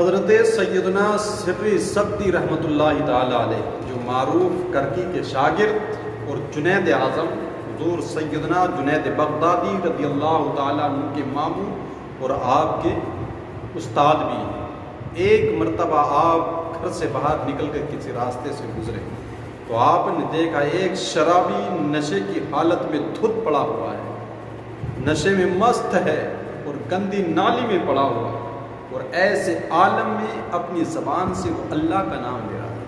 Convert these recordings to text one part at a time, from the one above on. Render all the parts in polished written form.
حضرت سیدنا سری سبتی رحمۃ اللہ تعالی علیہ، جو معروف کرکی کے شاگرد اور جنید اعظم حضور سیدنا جنید بغدادی رضی اللہ تعالیٰ عنہ کے ماموں اور آپ کے استاد بھی ہیں۔ ایک مرتبہ آپ گھر سے باہر نکل کر کسی راستے سے گزرے تو آپ نے دیکھا ایک شرابی نشے کی حالت میں دھت پڑا ہوا ہے، نشے میں مست ہے اور گندی نالی میں پڑا ہوا ہے، اور ایسے عالم میں اپنی زبان سے وہ اللہ کا نام لے رہا ہے۔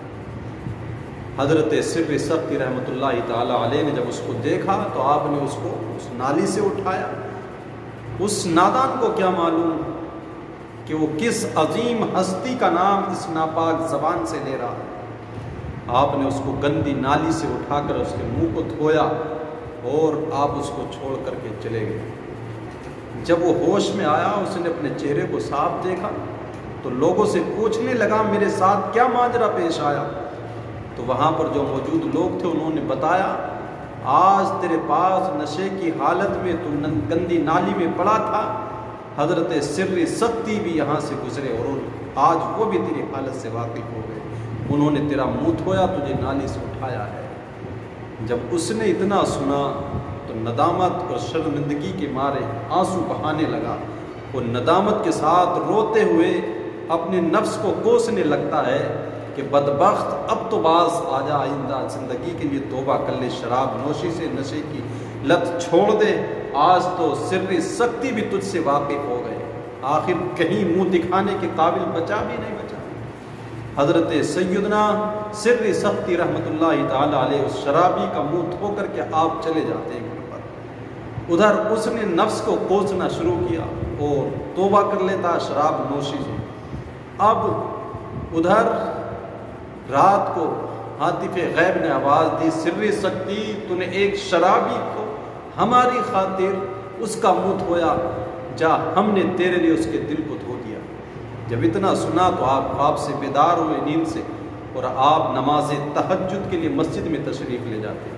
حضرت سر سبتی رحمۃ اللہ تعالی علیہ نے جب اس کو دیکھا تو آپ نے اس کو اس نالی سے اٹھایا۔ اس نادان کو کیا معلوم کہ وہ کس عظیم ہستی کا نام اس ناپاک زبان سے لے رہا ہے۔ آپ نے اس کو گندی نالی سے اٹھا کر اس کے منہ کو دھویا اور آپ اس کو چھوڑ کر کے چلے گئے۔ جب وہ ہوش میں آیا، اس نے اپنے چہرے کو صاف دیکھا تو لوگوں سے پوچھنے لگا میرے ساتھ کیا ماجرا پیش آیا؟ تو وہاں پر جو موجود لوگ تھے انہوں نے بتایا، آج تیرے پاس نشے کی حالت میں تو گندی نالی میں پڑا تھا، حضرت سر سبتی بھی یہاں سے گزرے اور آج وہ بھی تیری حالت سے واقف ہو گئے، انہوں نے تیرا منہ دھویا، تجھے نالی سے اٹھایا ہے۔ جب اس نے اتنا سنا تو ندامت اور شرمندگی کے مارے آنسو بہانے لگا، وہ ندامت کے ساتھ روتے ہوئے اپنے نفس کو کوسنے لگتا ہے کہ بدبخت، اب تو باز آ جا، آئندہ زندگی کے لیے توبہ کر لے، شراب نوشی سے، نشے کی لت چھوڑ دے، آج تو سر سبتی بھی تجھ سے واقف ہو گئے، آخر کہیں منہ دکھانے کے قابل بچا بھی نہیں بچا۔ حضرت سیدنا سر سبتی رحمۃ اللہ تعالی علیہ اس شرابی کا منہ دھو کر کے آپ چلے جاتے ہیں گھر پر، ادھر اس نے نفس کو کوسنا شروع کیا اور توبہ کر لیتا شراب نوشی سے۔ اب ادھر رات کو ہاتف غیب نے آواز دی، سر سبتی تو نے ایک شرابی کو ہماری خاطر اس کا منہ دھویا، جا ہم نے تیرے لیے اس کے دل کو دھو دیا۔ جب اتنا سنا تو آپ خواب سے بیدار ہوئے نیند سے، اور آپ نماز تہجد کے لیے مسجد میں تشریف لے جاتے،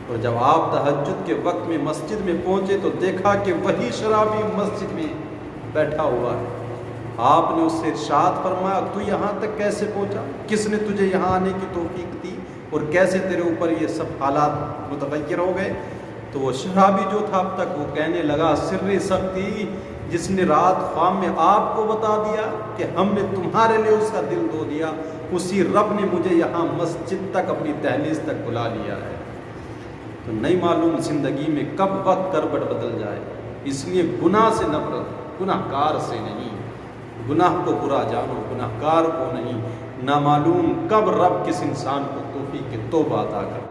اور جب آپ تہجد کے وقت میں مسجد میں پہنچے تو دیکھا کہ وہی شرابی مسجد میں بیٹھا ہوا ہے۔ آپ نے اس سے ارشاد فرمایا، تو یہاں تک کیسے پہنچا؟ کس نے تجھے یہاں آنے کی توفیق دی اور کیسے تیرے اوپر یہ سب حالات متغیر ہو گئے؟ تو وہ شرابی جو تھا اب تک، وہ کہنے لگا، سر سبتی جس نے رات خواب میں آپ کو بتا دیا کہ ہم نے تمہارے لیے اس کا دل دھو دیا، اسی رب نے مجھے یہاں مسجد تک، اپنی دہلیز تک بلا لیا ہے۔ تو نہیں معلوم زندگی میں کب وقت کربٹ بدل جائے، اس لیے گناہ سے نفرت، گناہ کار سے نہیں، گناہ کو برا جانو، گناہ کار کو نہیں، نامعلوم کب رب کس انسان کو توفیق توبہ عطا کر